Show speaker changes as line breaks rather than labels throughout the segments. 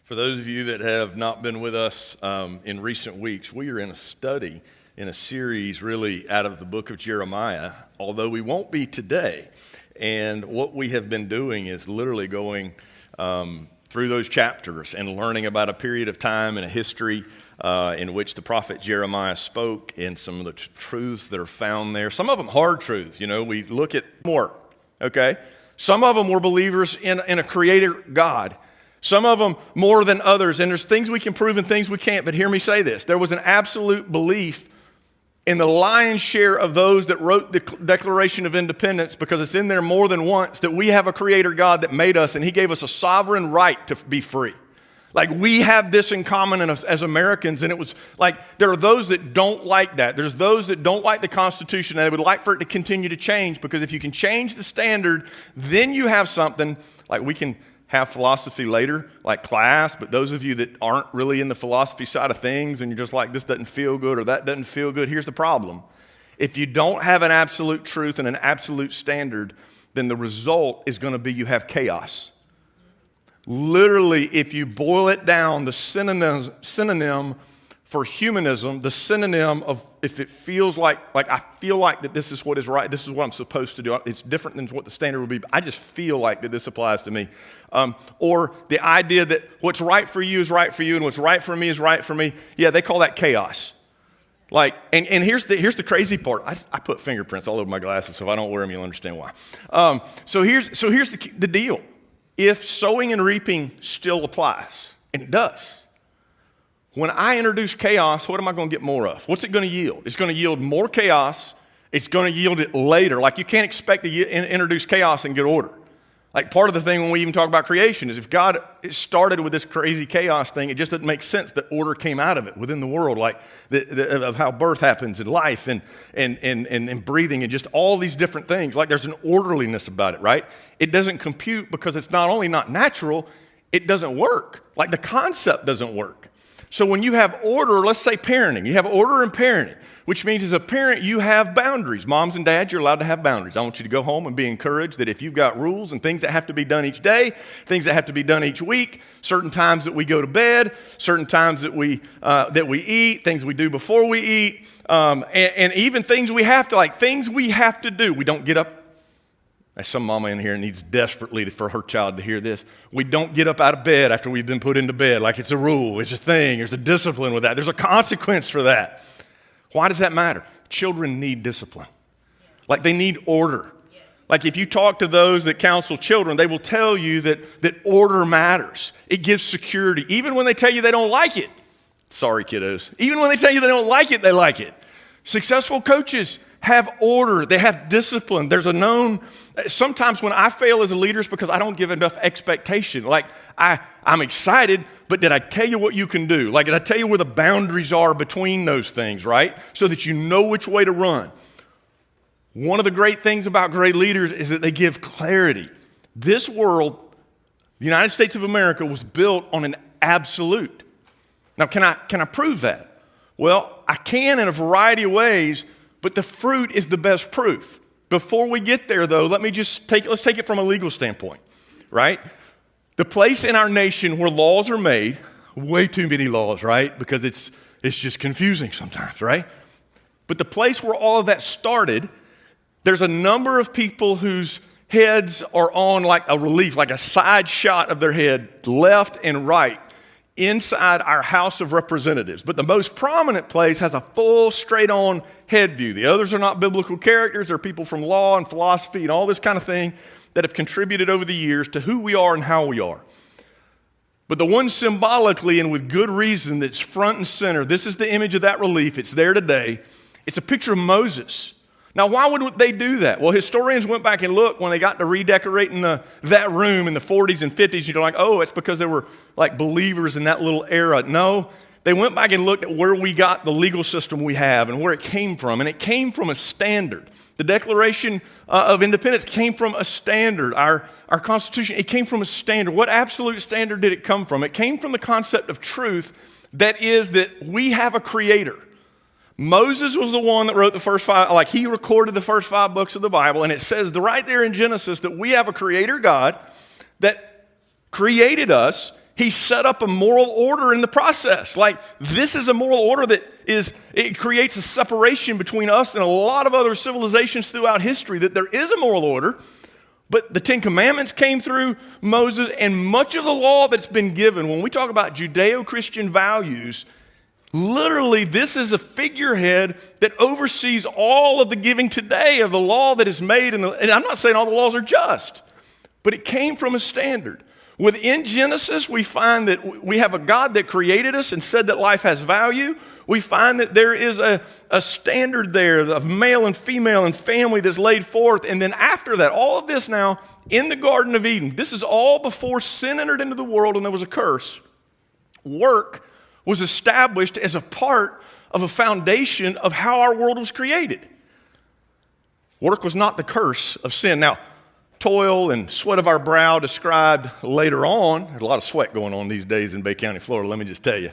For those of you that have not been with us in recent weeks, we are in a study in a series really out of the book of Jeremiah, although we won't be today. And what we have been doing is literally going through those chapters and learning about a period of time and a history in which the prophet Jeremiah spoke, and some of the truths that are found there. Some of them hard truths, we look at more, okay? Some of them were believers in a creator God. Some of them more than others, and there's things we can prove and things we can't, but hear me say this. There was an absolute belief in the lion's share of those that wrote the Declaration of Independence, because it's in there more than once, that we have a creator God that made us, and he gave us a sovereign right to be free. Like, we have this in common as Americans, and it was like, there are those that don't like that. There's those that don't like the Constitution, and they would like for it to continue to change, because if you can change the standard, then you have something. Like, we can have philosophy later, like class, but those of you that aren't really in the philosophy side of things, and you're just like, this doesn't feel good or that doesn't feel good, here's the problem. If you don't have an absolute truth and an absolute standard, then the result is going to be you have chaos. Literally, if you boil it down, the synonym for humanism, the synonym of if it feels like I feel like that this is what is right, this is what I'm supposed to do, it's different than what the standard would be, but I just feel like that this applies to me. Or the idea that what's right for you is right for you and what's right for me is right for me. Yeah, they call that chaos. Like, and here's the crazy part. I put fingerprints all over my glasses, so if I don't wear them, you'll understand why. So here's the deal. If sowing and reaping still applies, and it does, when I introduce chaos, what am I going to get more of? What's it going to yield? It's going to yield more chaos. It's going to yield it later. Like, you can't expect to introduce chaos and get order. Like, part of the thing when we even talk about creation is if God started with this crazy chaos thing, it just doesn't make sense that order came out of it within the world, like of how birth happens and life and breathing and just all these different things. Like, there's an orderliness about it, right? It doesn't compute because it's not only not natural, it doesn't work. Like, the concept doesn't work. So when you have order, let's say parenting, you have order in parenting, which means as a parent, you have boundaries. Moms and dads, you're allowed to have boundaries. I want you to go home and be encouraged that if you've got rules and things that have to be done each day, things that have to be done each week, certain times that we go to bed, certain times that we eat, things we do before we eat, and even things we have to do. We don't get up. There's some mama in here needs desperately for her child to hear this. We don't get up out of bed after we've been put into bed. Like, it's a rule, it's a thing, there's a discipline with that. There's a consequence for that. Why does that matter? Children need discipline. Like, they need order. Like, if you talk to those that counsel children, they will tell you that order matters. It gives security. Even when they tell you they don't like it. Sorry, kiddos. Even when they tell you they don't like it, they like it. Successful coaches have order. They have discipline. There's a known, sometimes when I fail as a leader, it's because I don't give enough expectation. Like, I'm excited, but did I tell you what you can do? Like, did I tell you where the boundaries are between those things, right? So that you know which way to run. One of the great things about great leaders is that they give clarity. This world, the United States of America, was built on an absolute. Now, can I prove that? Well, I can in a variety of ways, but the fruit is the best proof. Before we get there, though, let's take it from a legal standpoint, right? The place in our nation where laws are made, way too many laws, right? Because it's just confusing sometimes, right? But the place where all of that started, there's a number of people whose heads are on like a relief, like a side shot of their head, left and right, inside our House of Representatives. But the most prominent place has a full, straight-on head view. The others are not biblical characters. They're people from law and philosophy and all this kind of thing that have contributed over the years to who we are and how we are. But the one symbolically and with good reason that's front and center, this is the image of that relief. It's there today. It's a picture of Moses. Now, why would they do that? Well, historians went back and looked when they got to redecorating that room in the 40s and 50s. You're like, oh, it's because they were like believers in that little era. No, they went back and looked at where we got the legal system we have and where it came from. And it came from a standard. The Declaration of Independence came from a standard. Our Constitution, it came from a standard. What absolute standard did it come from? It came from the concept of truth, that is that we have a creator. Moses was the one that wrote the first five, like he recorded the first 5 books of the Bible, and it says right there in Genesis that we have a creator God that created us. He set up a moral order in the process. Like, this is a moral order it creates a separation between us and a lot of other civilizations throughout history, that there is a moral order. But the Ten Commandments came through Moses, and much of the law that's been given, when we talk about Judeo-Christian values, literally this is a figurehead that oversees all of the giving today of the law that is made. And I'm not saying all the laws are just, but it came from a standard. Within Genesis, we find that we have a God that created us and said that life has value. We find that there is a standard there of male and female and family that's laid forth. And then after that, all of this now in the Garden of Eden, this is all before sin entered into the world and there was a curse. Work was established as a part of a foundation of how our world was created. Work was not the curse of sin. Now, toil and sweat of our brow described later on. There's a lot of sweat going on these days in Bay County, Florida, let me just tell you.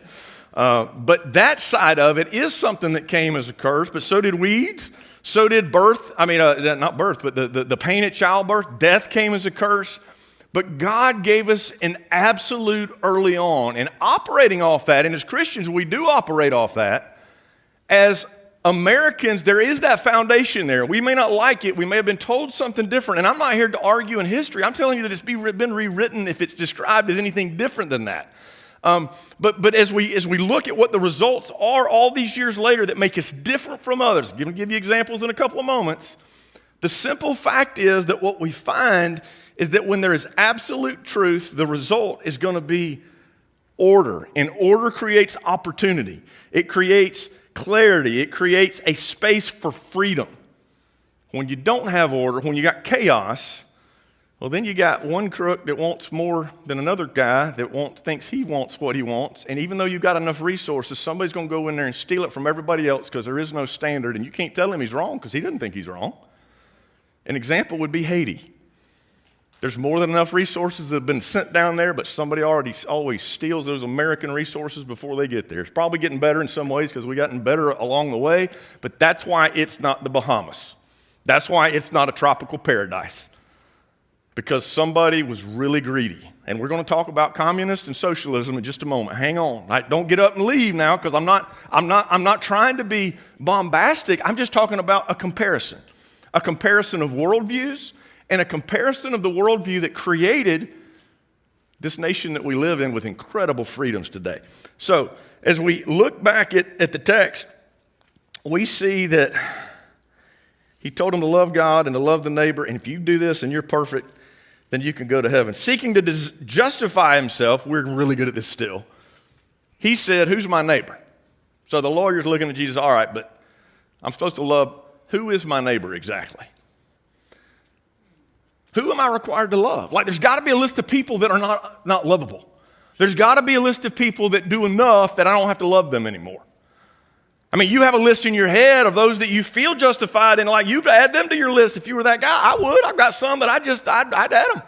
But that side of it is something that came as a curse, but so did weeds, so did birth. Not birth, but the pain at childbirth. Death came as a curse. But God gave us an absolute early on, and operating off that, and as Christians, we do operate off that. As Americans, there is that foundation there. We may not like it. We may have been told something different. And I'm not here to argue in history. I'm telling you that it's been rewritten if it's described as anything different than that. But as we look at what the results are all these years later that make us different from others, I'm going to give you examples in a couple of moments. The simple fact is that what we find is that when there is absolute truth, the result is going to be order. And order creates opportunity. It creates clarity. It creates a space for freedom. When you don't have order, when you got chaos, well, then you got one crook that wants more than another guy that thinks he wants what he wants. And even though you've got enough resources, somebody's going to go in there and steal it from everybody else because there is no standard. And you can't tell him he's wrong because he doesn't think he's wrong. An example would be Haiti. There's more than enough resources that have been sent down there, but somebody always steals those American resources before they get there. It's probably getting better in some ways because we've gotten better along the way, but that's why it's not the Bahamas. That's why it's not a tropical paradise, because somebody was really greedy. And we're going to talk about communist and socialism in just a moment. Hang on. Don't get up and leave now, because I'm not trying to be bombastic. I'm just talking about a comparison of worldviews, and a comparison of the worldview that created this nation that we live in with incredible freedoms today. So as we look back at the text, we see that he told them to love God and to love the neighbor, and if you do this and you're perfect, then you can go to heaven. Seeking to justify himself, we're really good at this still. He said, who's my neighbor? So the lawyer's looking at Jesus, all right, but I'm supposed to love, who is my neighbor exactly? Who am I required to love? Like, there's got to be a list of people that are not lovable. There's got to be a list of people that do enough that I don't have to love them anymore. I mean, you have a list in your head of those that you feel justified in. Like, you'd add them to your list if you were that guy. I would. I've got some that I'd add them.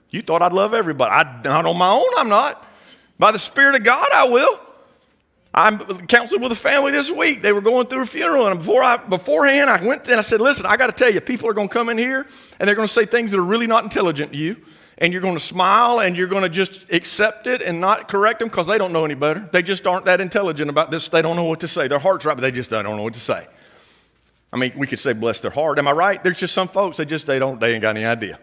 You thought I'd love everybody. Not on my own, I'm not. By the Spirit of God, I will. I counseled with a family this week. They were going through a funeral, and beforehand, I went and I said, listen, I got to tell you, people are going to come in here, and they're going to say things that are really not intelligent to you, and you're going to smile, and you're going to just accept it and not correct them because they don't know any better. They just aren't that intelligent about this. They don't know what to say. Their heart's right, but they just don't know what to say. I mean, we could say bless their heart. Am I right? There's just some folks, they ain't got any idea.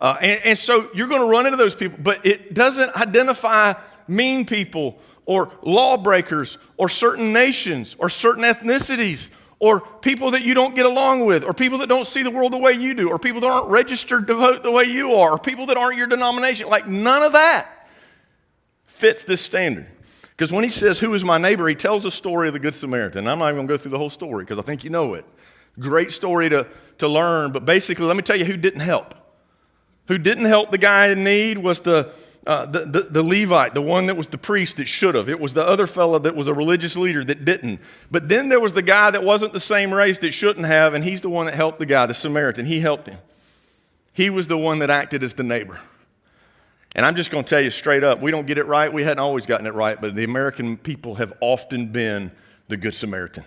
And so you're going to run into those people, but it doesn't identify mean people or lawbreakers, or certain nations, or certain ethnicities, or people that you don't get along with, or people that don't see the world the way you do, or people that aren't registered to vote the way you are, or people that aren't your denomination. Like, none of that fits this standard. Because when he says, who is my neighbor, he tells a story of the Good Samaritan. I'm not even going to go through the whole story because I think you know it. Great story to learn, but basically, let me tell you who didn't help. Who didn't help the guy in need was the Levite, the one that was the priest that should have. It was the other fellow that was a religious leader that didn't. But then there was the guy that wasn't the same race that shouldn't have, and he's the one that helped the guy, the Samaritan. He helped him. He was the one that acted as the neighbor. And I'm just going to tell you straight up, we don't get it right. We hadn't always gotten it right, but the American people have often been the Good Samaritan.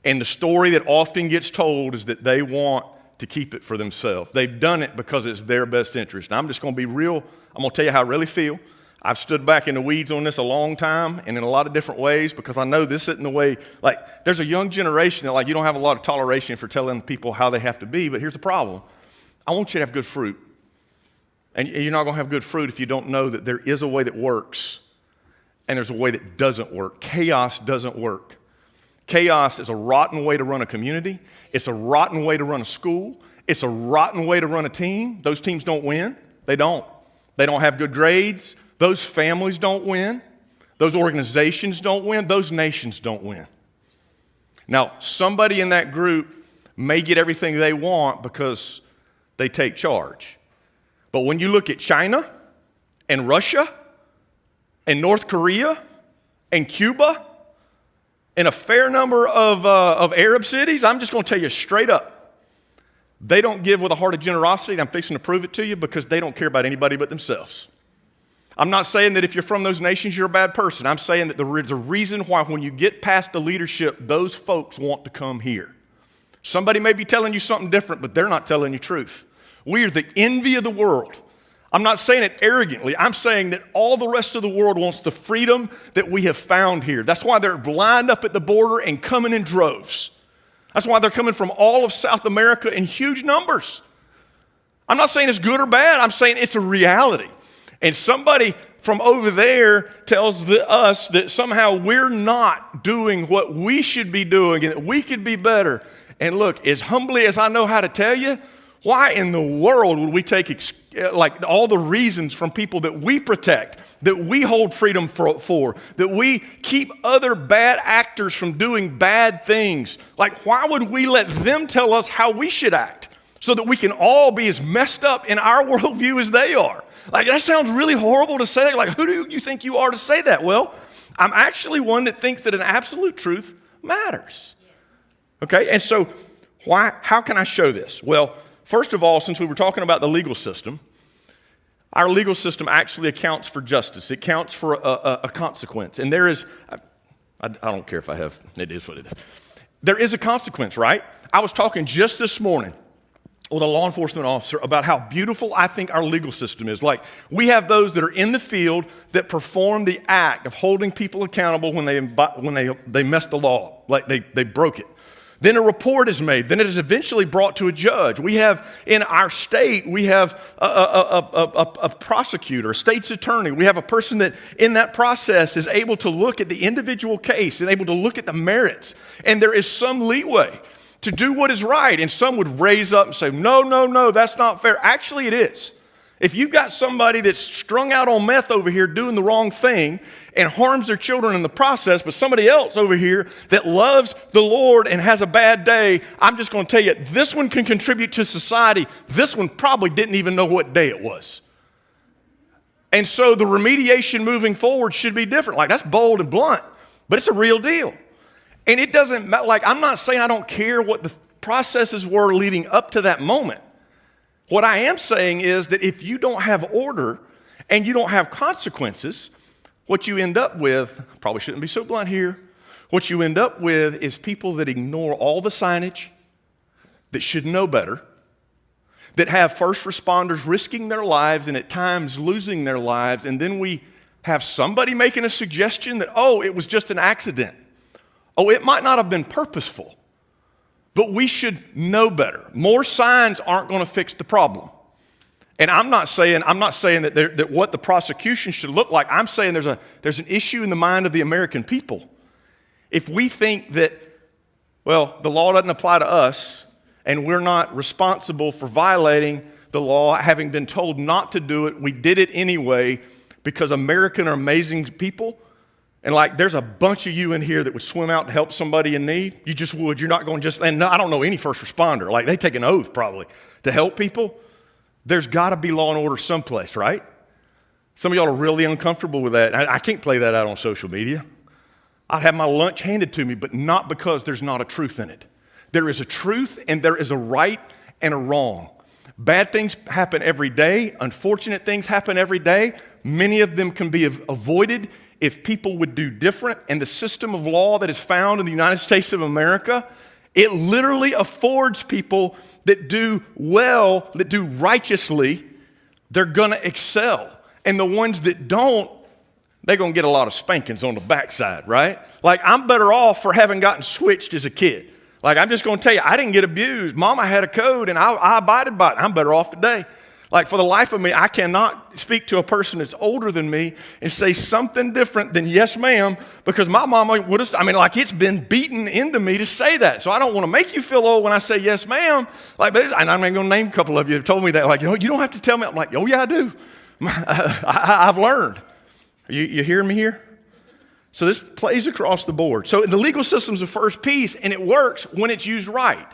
And the story that often gets told is that they want to keep it for themselves. They've done it because it's their best interest. And I'm just going to be real. I'm going to tell you how I really feel. I've stood back in the weeds on this a long time and in a lot of different ways because I know this isn't the way, like there's a young generation that like you don't have a lot of toleration for telling people how they have to be, but here's the problem. I want you to have good fruit. And you're not going to have good fruit if you don't know that there is a way that works and there's a way that doesn't work. Chaos doesn't work. Chaos is a rotten way to run a community. It's a rotten way to run a school. It's a rotten way to run a team. Those teams don't win. They don't. They don't have good grades. Those families don't win. Those organizations don't win. Those nations don't win. Now, somebody in that group may get everything they want because they take charge. But when you look at China and Russia and North Korea and Cuba and a fair number of Arab cities, I'm just going to tell you straight up, they don't give with a heart of generosity, and I'm fixing to prove it to you because they don't care about anybody but themselves. I'm not saying that if you're from those nations, you're a bad person. I'm saying that there's a reason why when you get past the leadership, those folks want to come here. Somebody may be telling you something different, but they're not telling you truth. We are the envy of the world. I'm not saying it arrogantly. I'm saying that all the rest of the world wants the freedom that we have found here. That's why they're lined up at the border and coming in droves. That's why they're coming from all of South America in huge numbers. I'm not saying it's good or bad. I'm saying it's a reality. And somebody from over there tells us that somehow we're not doing what we should be doing and that we could be better. And look, as humbly as I know how to tell you, why in the world would we take all the reasons from people that we protect, that we hold freedom for, that we keep other bad actors from doing bad things? Like, why would we let them tell us how we should act so that we can all be as messed up in our worldview as they are? Like, that sounds really horrible to say. Like, who do you think you are to say that? Well, I'm actually one that thinks that an absolute truth matters. Okay, and so how can I show this? Well, first of all, since we were talking about the legal system, our legal system actually accounts for justice. It counts for a consequence. And there is, I don't care if I have, it is what it is. There is a consequence, right? I was talking just this morning with a law enforcement officer about how beautiful I think our legal system is. Like, we have those that are in the field that perform the act of holding people accountable when they messed the law, like they broke it. Then a report is made. Then it is eventually brought to a judge. We have, in our state, we have a prosecutor, a state's attorney. We have a person that in that process is able to look at the individual case and able to look at the merits. And there is some leeway to do what is right. And some would raise up and say, no, that's not fair. Actually, it is. If you've got somebody that's strung out on meth over here doing the wrong thing and harms their children in the process, but somebody else over here that loves the Lord and has a bad day, I'm just going to tell you, this one can contribute to society. This one probably didn't even know what day it was. And so the remediation moving forward should be different. Like, that's bold and blunt, but it's a real deal. And it doesn't matter, like, I'm not saying I don't care what the processes were leading up to that moment. What I am saying is that if you don't have order and you don't have consequences, what you end up with, probably shouldn't be so blunt here, what you end up with is people that ignore all the signage, that should know better, that have first responders risking their lives and at times losing their lives, and then we have somebody making a suggestion that, oh, it was just an accident. Oh, it might not have been purposeful. But we should know better. More signs aren't going to fix the problem. And I'm not saying that what the prosecution should look like. I'm saying there's an issue in the mind of the American people. If we think that, well, the law doesn't apply to us and we're not responsible for violating the law, having been told not to do it, we did it anyway because Americans are amazing people. And like, there's a bunch of you in here that would swim out to help somebody in need. You just would. You're not going just, and I don't know any first responder. Like, they take an oath probably to help people. There's got to be law and order someplace, right? Some of y'all are really uncomfortable with that. I can't play that out on social media. I'd have my lunch handed to me, but not because there's not a truth in it. There is a truth and there is a right and a wrong. Bad things happen every day. Unfortunate things happen every day. Many of them can be avoided if people would do different. And the system of law that is found in the United States of America, it literally affords people that do well, that do righteously, they're going to excel. And the ones that don't, they're going to get a lot of spankings on the backside, right? Like, I'm better off for having gotten switched as a kid. Like, I'm just going to tell you, I didn't get abused. Mama had a code, and I abided by it. I'm better off today. Like, for the life of me, I cannot speak to a person that's older than me and say something different than yes, ma'am, because my mama would have, like, it's been beaten into me to say that. So I don't want to make you feel old when I say yes, ma'am. Like, and I'm not going to name a couple of you that told me that. Like, you don't have to tell me. I'm like, oh, yeah, I do. I've learned. You hearing me here? So this plays across the board. So the legal system's the first piece, and it works when it's used right.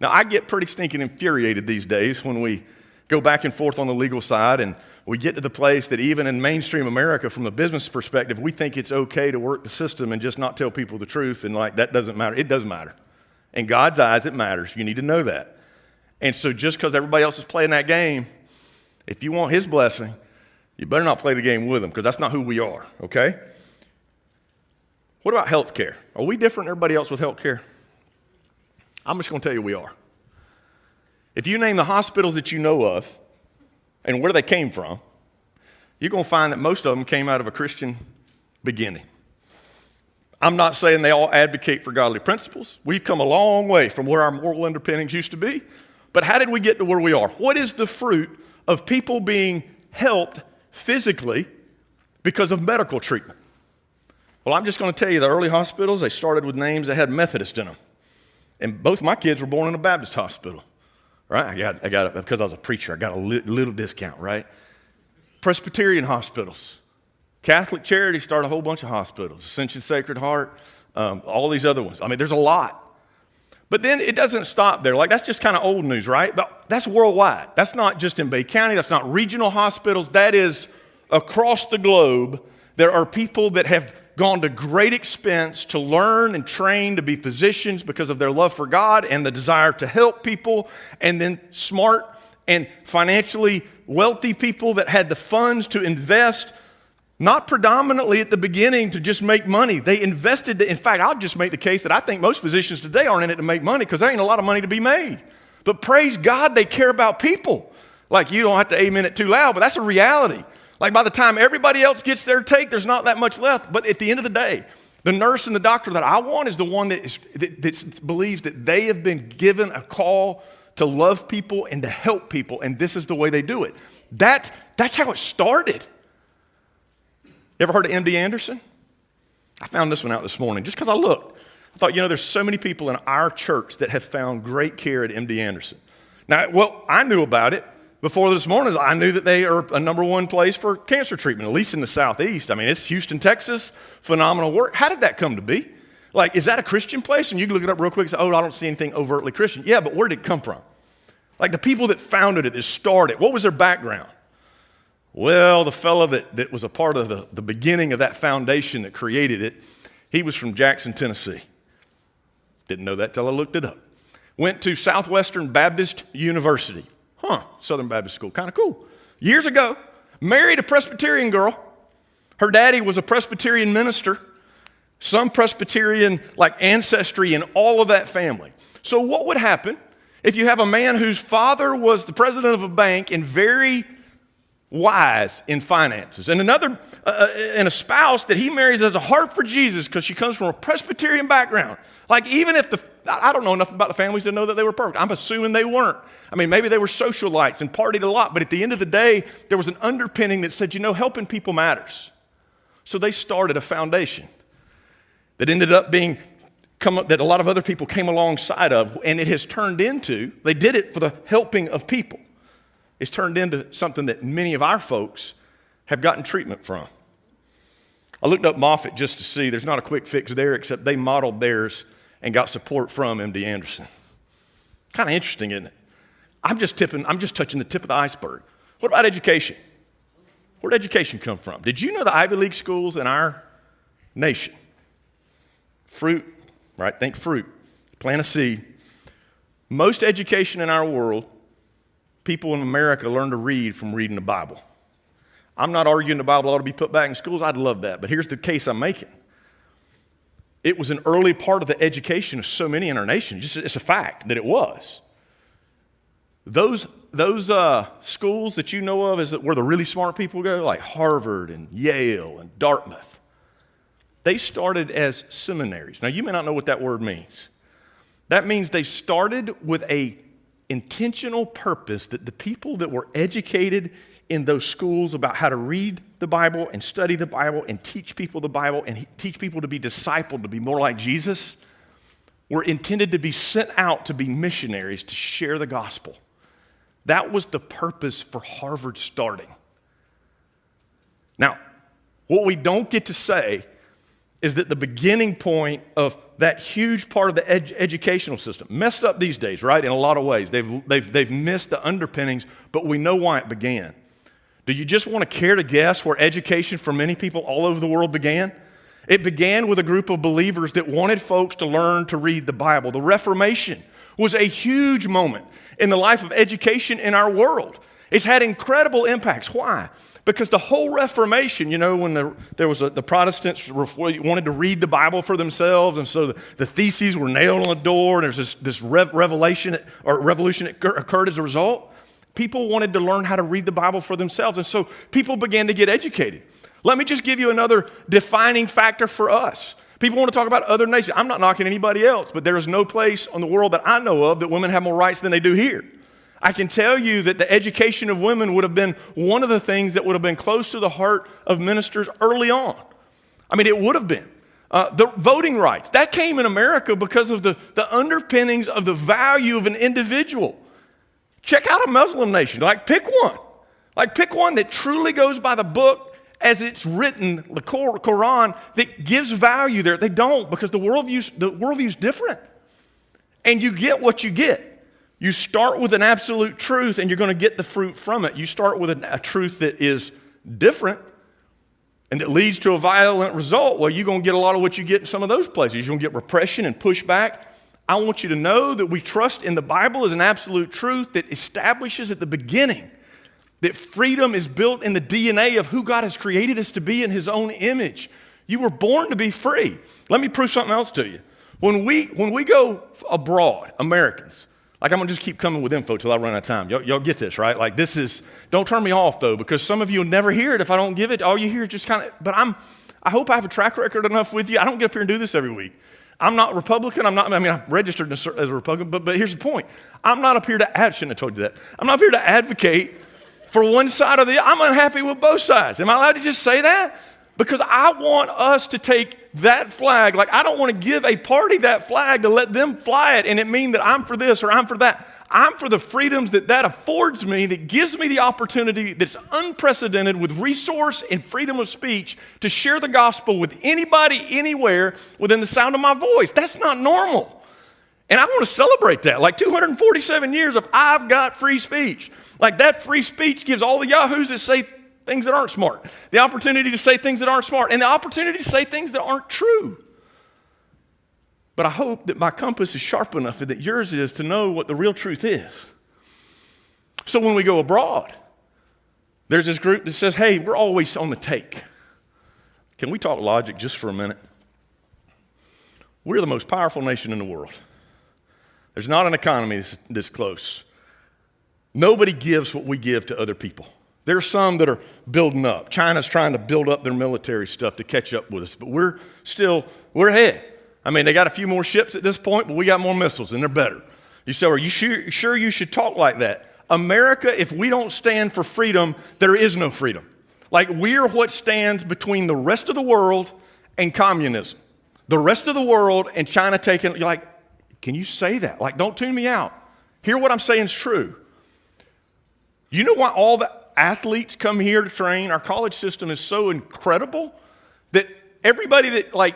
Now, I get pretty stinking infuriated these days when we go back and forth on the legal side, and we get to the place that even in mainstream America, from a business perspective, we think it's okay to work the system and just not tell people the truth, and like, that doesn't matter. It does matter. In God's eyes, it matters. You need to know that. And so just because everybody else is playing that game, if you want his blessing, you better not play the game with him, because that's not who we are, okay? What about health care? Are we different than everybody else with health care? I'm just going to tell you we are. If you name the hospitals that you know of and where they came from, you're going to find that most of them came out of a Christian beginning. I'm not saying they all advocate for godly principles. We've come a long way from where our moral underpinnings used to be. But how did we get to where we are? What is the fruit of people being helped physically because of medical treatment? Well, I'm just going to tell you, the early hospitals, they started with names that had Methodist in them. And both my kids were born in a Baptist hospital. Right? I got it because I was a preacher. I got a little discount, right? Presbyterian hospitals. Catholic Charity started a whole bunch of hospitals. Ascension Sacred Heart, all these other ones. There's a lot. But then it doesn't stop there. Like, that's just kind of old news, right? But that's worldwide. That's not just in Bay County. That's not regional hospitals. That is across the globe. There are people that have gone to great expense to learn and train to be physicians because of their love for God and the desire to help people, and then smart and financially wealthy people that had the funds to invest, not predominantly at the beginning to just make money. They invested. In fact, I'll just make the case that I think most physicians today aren't in it to make money, because there ain't a lot of money to be made. But praise God, they care about people. Like, you don't have to amen it too loud, but that's a reality. Like, by the time everybody else gets their take, there's not that much left. But at the end of the day, the nurse and the doctor that I want is the one that believes that they have been given a call to love people and to help people, and this is the way they do it. That's how it started. You ever heard of MD Anderson? I found this one out this morning just because I looked. I thought, there's so many people in our church that have found great care at MD Anderson. Now, well, I knew about it. Before this morning, I knew that they are a number one place for cancer treatment, at least in the Southeast. It's Houston, Texas, phenomenal work. How did that come to be? Like, is that a Christian place? And you can look it up real quick and say, oh, I don't see anything overtly Christian. Yeah, but where did it come from? Like, the people that founded it, that started, what was their background? Well, the fellow that was a part of the beginning of that foundation that created it, he was from Jackson, Tennessee. Didn't know that till I looked it up. Went to Southwestern Baptist University. Southern Baptist School, kind of cool. Years ago, married a Presbyterian girl. Her daddy was a Presbyterian minister. Some Presbyterian ancestry in all of that family. So what would happen if you have a man whose father was the president of a bank and very wise in finances, and and a spouse that he marries has a heart for Jesus because she comes from a Presbyterian background? Like, even if I don't know enough about the families to know that they were perfect. I'm assuming they weren't. Maybe they were socialites and partied a lot, but at the end of the day, there was an underpinning that said, helping people matters. So they started a foundation that ended up that a lot of other people came alongside of, and it has turned into, they did it for the helping of people. It's turned into something that many of our folks have gotten treatment from. I looked up Moffitt just to see. There's not a quick fix there, except they modeled theirs and got support from MD Anderson. Kind of interesting, isn't it? I'm just touching the tip of the iceberg. What about education? Where did education come from? Did you know the Ivy League schools in our nation? Fruit, right? Think fruit. Plant a seed. Most education in our world, people in America learn to read from reading the Bible. I'm not arguing the Bible ought to be put back in schools. I'd love that. But here's the case I'm making. It was an early part of the education of so many in our nation. It's a fact that it was. Those schools that you know of where the really smart people go, like Harvard and Yale and Dartmouth, they started as seminaries. Now, you may not know what that word means. That means they started with a intentional purpose that the people that were educated in those schools about how to read the Bible and study the Bible and teach people the Bible and teach people to be discipled, to be more like Jesus, were intended to be sent out to be missionaries to share the gospel. That was the purpose for Harvard starting. Now, what we don't get to say is that the beginning point of that huge part of the educational system, messed up these days, right, in a lot of ways. They've missed the underpinnings, but we know why it began. Do you just want to care to guess where education for many people all over the world began? It began with a group of believers that wanted folks to learn to read the Bible. The Reformation was a huge moment in the life of education in our world. It's had incredible impacts. Why? Because the whole Reformation, you know, when the Protestants wanted to read the Bible for themselves, and so the theses were nailed on the door, and there's this revolution that occurred as a result. People wanted to learn how to read the Bible for themselves, and so people began to get educated. Let me just give you another defining factor for us. People want to talk about other nations. I'm not knocking anybody else, but there is no place in the world that I know of that women have more rights than they do here. I can tell you that the education of women would have been one of the things that would have been close to the heart of ministers early on. I mean, it would have been. The voting rights, that came in America because of the underpinnings of the value of an individual. Check out a Muslim nation. Pick one. Pick one that truly goes by the book as it's written, the Quran, that gives value there. They don't, because the worldview's different. And you get what you get. You start with an absolute truth, and you're going to get the fruit from it. You start with a truth that is different and that leads to a violent result. Well, you're going to get a lot of what you get in some of those places. You're going to get repression and pushback. I want you to know that we trust in the Bible as an absolute truth that establishes at the beginning that freedom is built in the DNA of who God has created us to be in His own image. You were born to be free. Let me prove something else to you. When we go abroad, Americans, I'm going to just keep coming with info till I run out of time. Y'all get this, right? Don't turn me off, though, because some of you will never hear it if I don't give it. All you hear is just but I hope I have a track record enough with you. I don't get up here and do this every week. I'm not Republican. I'm registered as a Republican, but here's the point. I'm not up here I shouldn't have told you that. I'm not up here to advocate for one side or the other. I'm unhappy with both sides. Am I allowed to just say that? Because I want us to take that flag. I don't want to give a party that flag to let them fly it and it mean that I'm for this or I'm for that. I'm for the freedoms that affords me, that gives me the opportunity that's unprecedented with resource and freedom of speech to share the gospel with anybody, anywhere, within the sound of my voice. That's not normal. And I want to celebrate that. 247 years of I've got free speech. That free speech gives all the yahoos that say things that aren't smart the opportunity to say things that aren't smart and the opportunity to say things that aren't true. But I hope that my compass is sharp enough and that yours is to know what the real truth is. So when we go abroad, there's this group that says, hey, we're always on the take. Can we talk logic just for a minute? We're the most powerful nation in the world. There's not an economy this close. Nobody gives what we give to other people. There are some that are building up. China's trying to build up their military stuff to catch up with us, but we're ahead. They got a few more ships at this point, but we got more missiles, and they're better. You say, are you sure you should talk like that? America, if we don't stand for freedom, there is no freedom. We're what stands between the rest of the world and communism. The rest of the world and China taking, you're can you say that? Don't tune me out. Hear what I'm saying is true. You know why all the athletes come here to train? Our college system is so incredible that everybody that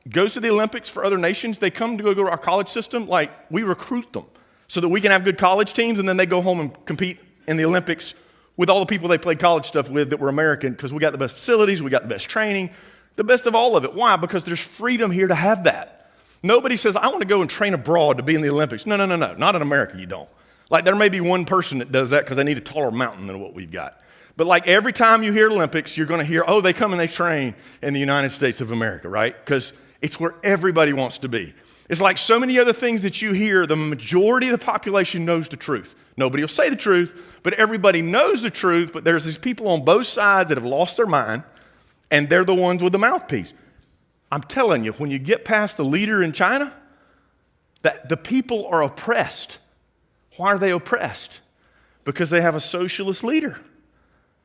goes to the Olympics for other nations, they come to go to our college system. We recruit them so that we can have good college teams, and then they go home and compete in the Olympics with all the people they played college stuff with that were American, because we got the best facilities, we got the best training, the best of all of it. Why? Because there's freedom here to have that. Nobody says, I want to go and train abroad to be in the Olympics. No. Not in America, you don't. There may be one person that does that because they need a taller mountain than what we've got. But every time you hear Olympics, you're going to hear, oh, they come and they train in the United States of America, right? Because it's where everybody wants to be. It's like so many other things that you hear, the majority of the population knows the truth. Nobody will say the truth, but everybody knows the truth, but there's these people on both sides that have lost their mind, and they're the ones with the mouthpiece. I'm telling you, when you get past the leader in China, that the people are oppressed. Why are they oppressed? Because they have a socialist leader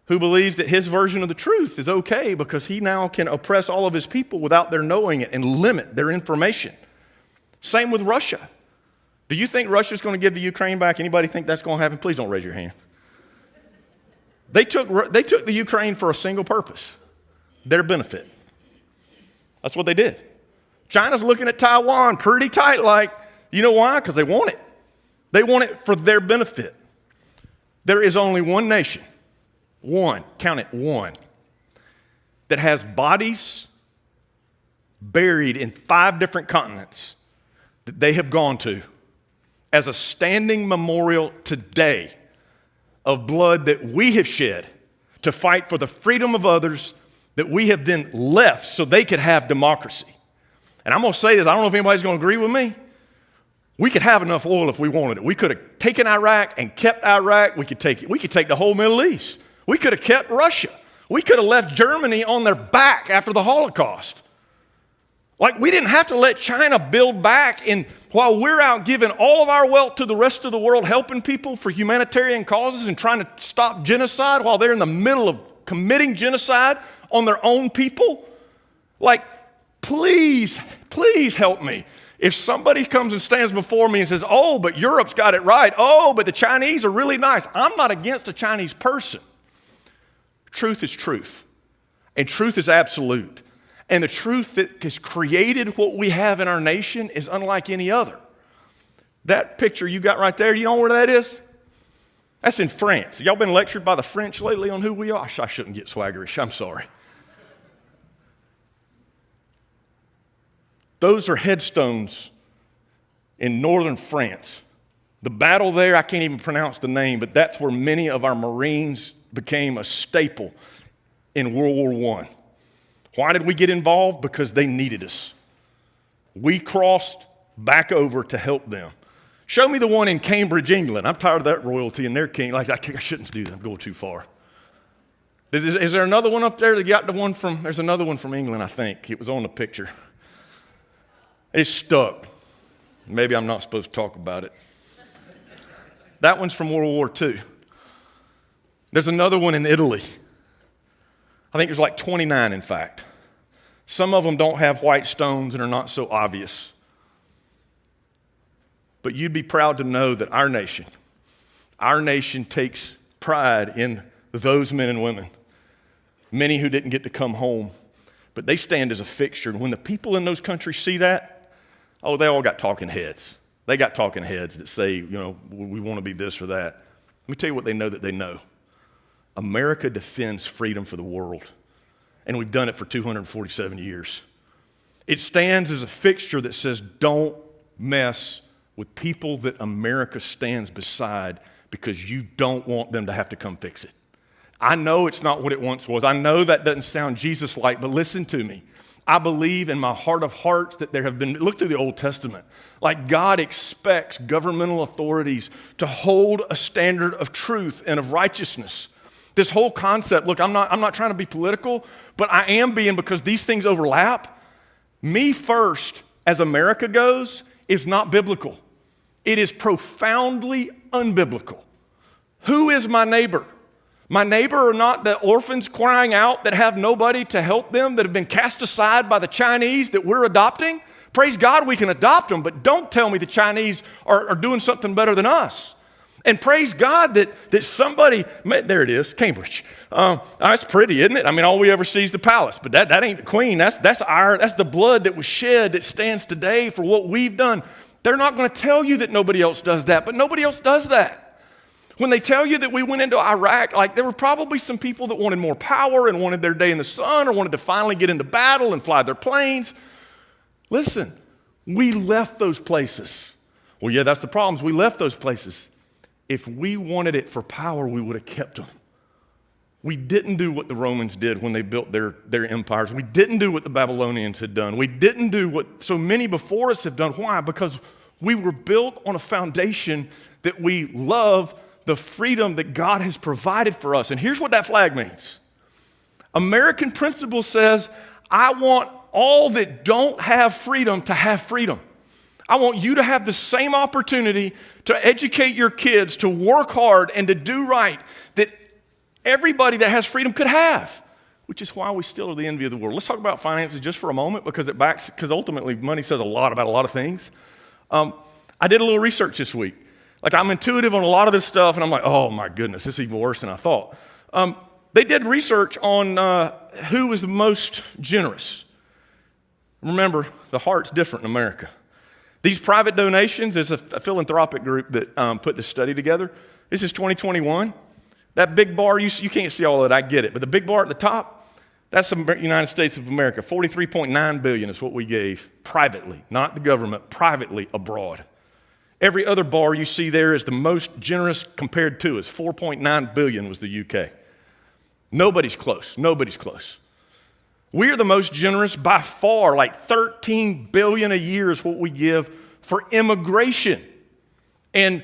who believes that his version of the truth is okay because he now can oppress all of his people without their knowing it and limit their information. Same with Russia. Do you think Russia's going to give the Ukraine back? Anybody think that's going to happen? Please don't raise your hand. They took the Ukraine for a single purpose, their benefit. That's what they did. China's looking at Taiwan pretty tight like, you know why? Because they want it. They want it for their benefit. There is only one nation, one, count it, one, that has bodies buried in 5 different continents that they have gone to as a standing memorial today of blood that we have shed to fight for the freedom of others that we have then left so they could have democracy. And I'm going to say this, I don't know if anybody's going to agree with me. We could have enough oil if we wanted it. We could have taken Iraq and kept Iraq. We could take the whole Middle East. We could have kept Russia. We could have left Germany on their back after the Holocaust. Like, we didn't have to let China build back while we're out giving all of our wealth to the rest of the world, helping people for humanitarian causes and trying to stop genocide while they're in the middle of committing genocide on their own people. Like, please help me. If somebody comes and stands before me and says, oh, but Europe's got it right. Oh, but the Chinese are really nice. I'm not against a Chinese person. Truth is truth. And truth is absolute. And the truth that has created what we have in our nation is unlike any other. That picture you got right there, you know where that is? That's in France. Y'all been lectured by the French lately on who we are? I shouldn't get swaggerish. I'm sorry. Those are headstones in northern France. The battle there, I can't even pronounce the name, but that's where many of our Marines became a staple in World War I. Why did we get involved? Because they needed us. We crossed back over to help them. Show me the one in Cambridge, England. I'm tired of that royalty and their king. Like, I shouldn't do that. I'm going too far. Is there another one up there that got the one from, there's another one from England, I think. It was on the picture. It's stuck. Maybe I'm not supposed to talk about it. That one's from World War II. There's another one in Italy. I think there's like 29, in fact. Some of them don't have white stones and are not so obvious. But you'd be proud to know that our nation takes pride in those men and women, many who didn't get to come home, but they stand as a fixture. And when the people in those countries see that, oh, they all got talking heads. They got talking heads that say, you know, we want to be this or that. Let me tell you what they know that they know. America defends freedom for the world, and we've done it for 247 years. It stands as a fixture that says, don't mess with people that America stands beside because you don't want them to have to come fix it. I know it's not what it once was. I know that doesn't sound Jesus-like, but listen to me. I believe in my heart of hearts that there have been, look through the Old Testament, like God expects governmental authorities to hold a standard of truth and of righteousness. This whole concept, look, I'm not trying to be political, but I am being because these things overlap. Me first, as America goes, is not biblical. It is profoundly unbiblical. Who is my neighbor? My neighbor are not the orphans crying out that have nobody to help them, that have been cast aside by the Chinese that we're adopting. Praise God, we can adopt them, but don't tell me the Chinese are doing something better than us. And praise God that somebody, there it is, Cambridge. That's pretty, isn't it? I mean, all we ever see is the palace, but that ain't the queen. That's the blood that was shed that stands today for what we've done. They're not going to tell you that nobody else does that, but nobody else does that. When they tell you that we went into Iraq, like there were probably some people that wanted more power and wanted their day in the sun or wanted to finally get into battle and fly their planes. Listen, we left those places. Well, yeah, that's the problem. We left those places. If we wanted it for power, we would have kept them. We didn't do what the Romans did when they built their empires. We didn't do what the Babylonians had done. We didn't do what so many before us have done. Why? Because we were built on a foundation that we love the freedom that God has provided for us. And here's what that flag means. American principle says, I want all that don't have freedom to have freedom. I want you to have the same opportunity to educate your kids, to work hard, and to do right that everybody that has freedom could have, which is why we still are the envy of the world. Let's talk about finances just for a moment because ultimately money says a lot about a lot of things. I did a little research this week. Like, I'm intuitive on a lot of this stuff, and I'm like, oh my goodness, this is even worse than I thought. They did research on who was the most generous. Remember, the heart's different in America. These private donations is a philanthropic group that put this study together. This is 2021. That big bar, you can't see all of it, I get it. But the big bar at the top, that's the United States of America. $43.9 billion is what we gave privately, not the government, privately abroad. Every other bar you see there is the most generous compared to us. $4.9 billion was the UK. Nobody's close. Nobody's close. We are the most generous by far, like $13 billion a year is what we give for immigration. And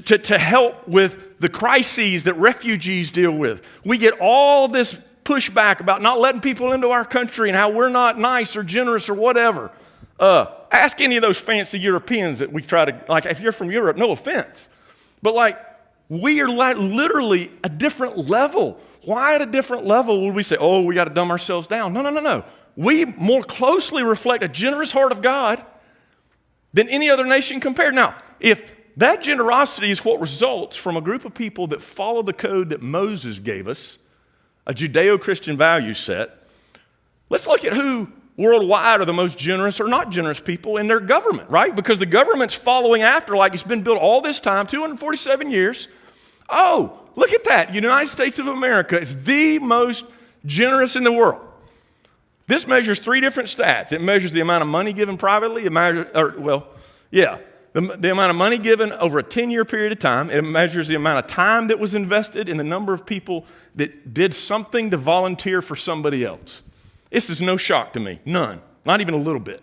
to help with the crises that refugees deal with. We get all this pushback about not letting people into our country and how we're not nice or generous or whatever. Ask any of those fancy Europeans that we try to, like, if you're from Europe, no offense. But like, we are like literally a different level. Why at a different level would we say, oh, we got to dumb ourselves down? No. We more closely reflect a generous heart of God than any other nation compared. Now, if that generosity is what results from a group of people that follow the code that Moses gave us, a Judeo-Christian value set. Let's look at who worldwide are the most generous or not generous people in their government, right? Because the government's following after like it's been built all this time, 247 years. Oh, look at that. United States of America is the most generous in the world. This measures three different stats. It measures the amount of money given privately. The amount of money given over a 10-year period of time. It measures the amount of time that was invested in the number of people that did something to volunteer for somebody else. This is no shock to me. None. Not even a little bit.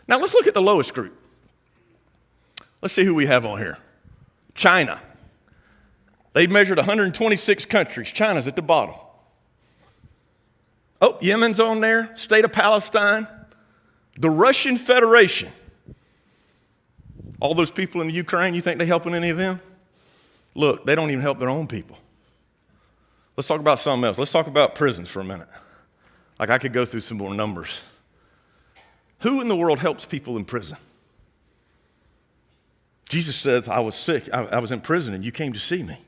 Now let's look at the lowest group. Let's see who we have on here. China. They measured 126 countries. China's at the bottom. Oh, Yemen's on there. State of Palestine. The Russian Federation. All those people in the Ukraine, you think they helping any of them? Look, they don't even help their own people. Let's talk about something else. Let's talk about prisons for a minute. Like, I could go through some more numbers. Who in the world helps people in prison? Jesus said, I was sick. I was in prison and you came to see me.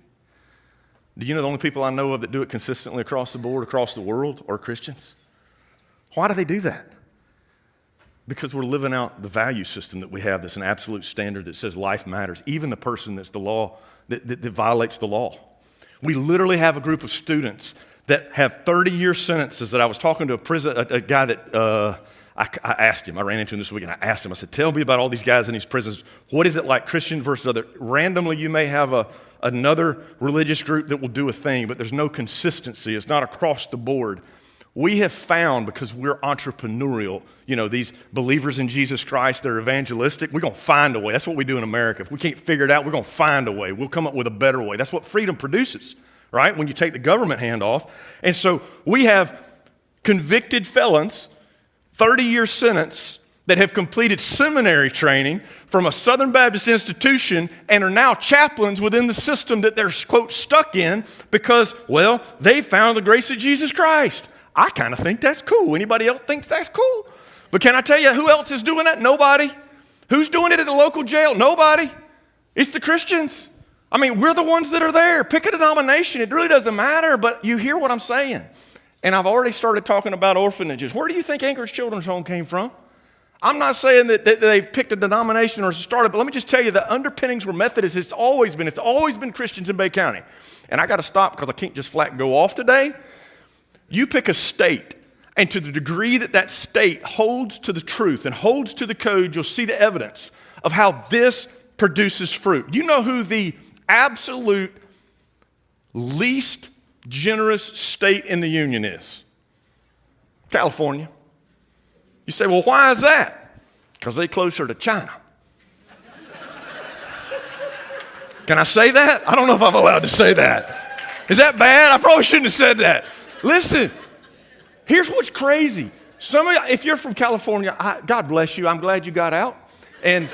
Do you know the only people I know of that do it consistently across the board, across the world, are Christians? Why do they do that? Because we're living out the value system that we have that's an absolute standard that says life matters, even the person that's the law, that violates the law. We literally have a group of students that have 30-year sentences that I was talking to a guy that I asked him. I ran into him this week and I asked him, I said, tell me about all these guys in these prisons. What is it like, Christian versus other? Randomly, you may have another religious group that will do a thing, but there's no consistency. It's not across the board. We have found, because we're entrepreneurial, these believers in Jesus Christ, they're evangelistic, we're going to find a way. That's what we do in America. If we can't figure it out, we're going to find a way. We'll come up with a better way. That's what freedom produces, right? When you take the government hand off. And so we have convicted felons, 30-year sentence, that have completed seminary training from a Southern Baptist institution and are now chaplains within the system that they're, quote, stuck in because, well, they found the grace of Jesus Christ. I kind of think that's cool. Anybody else thinks that's cool? But can I tell you who else is doing that? Nobody. Who's doing it at the local jail? Nobody. It's the Christians. I mean, we're the ones that are there. Pick a denomination. It really doesn't matter, but you hear what I'm saying. And I've already started talking about orphanages. Where do you think Anchorage Children's Home came from? I'm not saying that they've picked a denomination or started, but let me just tell you the underpinnings were Methodist. It's always been Christians in Bay County. And I got to stop because I can't just flat go off today. You pick a state, and to the degree that that state holds to the truth and holds to the code, you'll see the evidence of how this produces fruit. You know who the absolute least generous state in the union is? California. You say, well, why is that? Because they're closer to China. Can I say that? I don't know if I'm allowed to say that. Is that bad? I probably shouldn't have said that. Listen, here's what's crazy. Some of you, if you're from California, God bless you. I'm glad you got out. And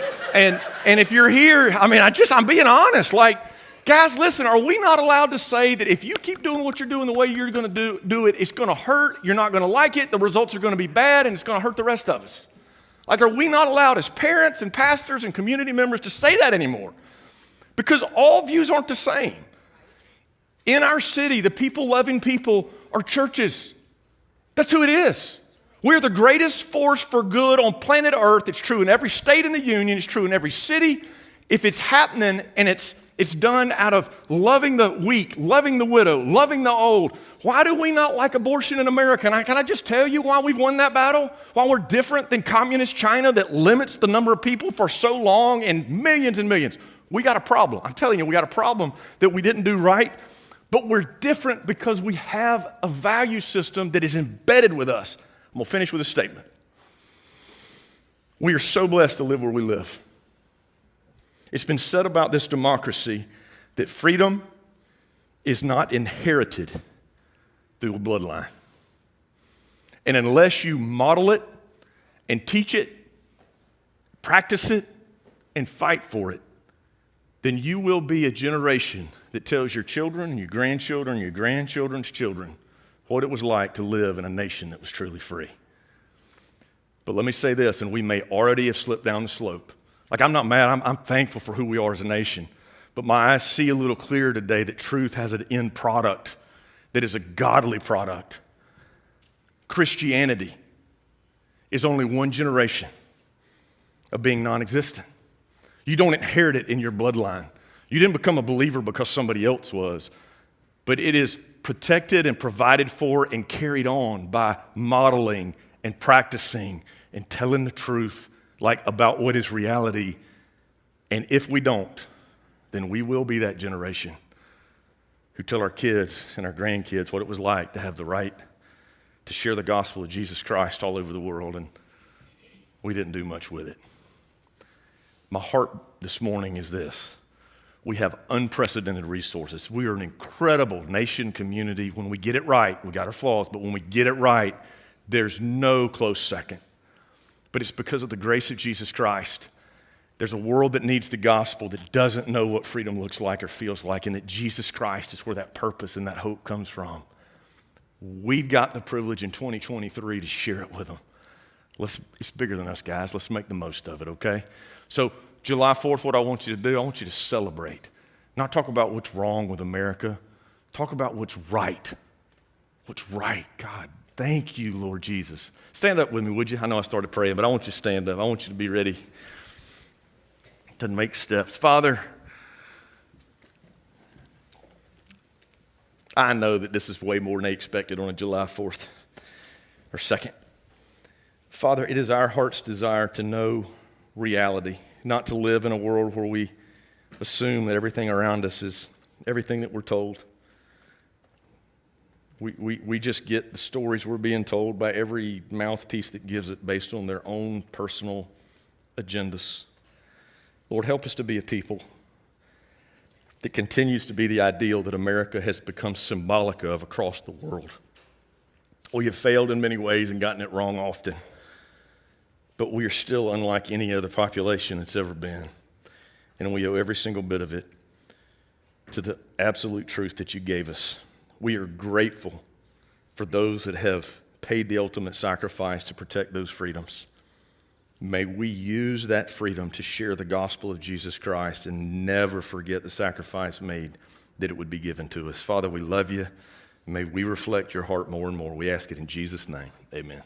if you're here, I mean, I'm being honest. Like, guys, listen, are we not allowed to say that if you keep doing what you're doing the way you're going to do it, it's going to hurt, you're not going to like it, the results are going to be bad, and it's going to hurt the rest of us? Like, are we not allowed as parents and pastors and community members to say that anymore? Because all views aren't the same. In our city, the people-loving people are churches. That's who it is. We're the greatest force for good on planet Earth. It's true in every state in the union. It's true in every city. If it's happening and it's done out of loving the weak, loving the widow, loving the old, why do we not like abortion in America? And can I just tell you why we've won that battle? Why we're different than communist China that limits the number of people for so long and millions. We got a problem. I'm telling you, we got a problem that we didn't do right. But we're different because we have a value system that is embedded with us. I'm going to finish with a statement. We are so blessed to live where we live. It's been said about this democracy that freedom is not inherited through a bloodline. And unless you model it and teach it, practice it, and fight for it, then you will be a generation that tells your children, your grandchildren, your grandchildren's children what it was like to live in a nation that was truly free. But let me say this, and we may already have slipped down the slope. Like, I'm not mad. I'm thankful for who we are as a nation. But my eyes see a little clearer today that truth has an end product that is a godly product. Christianity is only one generation of being non-existent. You don't inherit it in your bloodline. You didn't become a believer because somebody else was. But it is protected and provided for and carried on by modeling and practicing and telling the truth like about what is reality. And if we don't, then we will be that generation who tell our kids and our grandkids what it was like to have the right to share the gospel of Jesus Christ all over the world, and we didn't do much with it. My heart this morning is this. We have unprecedented resources. We are an incredible nation, community. When we get it right, we got our flaws, but when we get it right, there's no close second. But it's because of the grace of Jesus Christ. There's a world that needs the gospel that doesn't know what freedom looks like or feels like, and that Jesus Christ is where that purpose and that hope comes from. We've got the privilege in 2023 to share it with them. It's bigger than us, guys. Let's make the most of it, okay? So July 4th, what I want you to do, I want you to celebrate. Not talk about what's wrong with America. Talk about what's right. What's right. God, thank you, Lord Jesus. Stand up with me, would you? I know I started praying, but I want you to stand up. I want you to be ready to make steps. Father, I know that this is way more than they expected on a July 4th or 2nd. Father, it is our heart's desire to know reality, not to live in a world where we assume that everything around us is everything that we're told. We just get the stories we're being told by every mouthpiece that gives it based on their own personal agendas. Lord, help us to be a people that continues to be the ideal that America has become symbolic of across the world. We have failed in many ways and gotten it wrong often, but we are still unlike any other population that's ever been, and we owe every single bit of it to the absolute truth that you gave us. We are grateful for those that have paid the ultimate sacrifice to protect those freedoms. May we use that freedom to share the gospel of Jesus Christ and never forget the sacrifice made that it would be given to us. Father, we love you. May we reflect your heart more and more. We ask it in Jesus' name. Amen.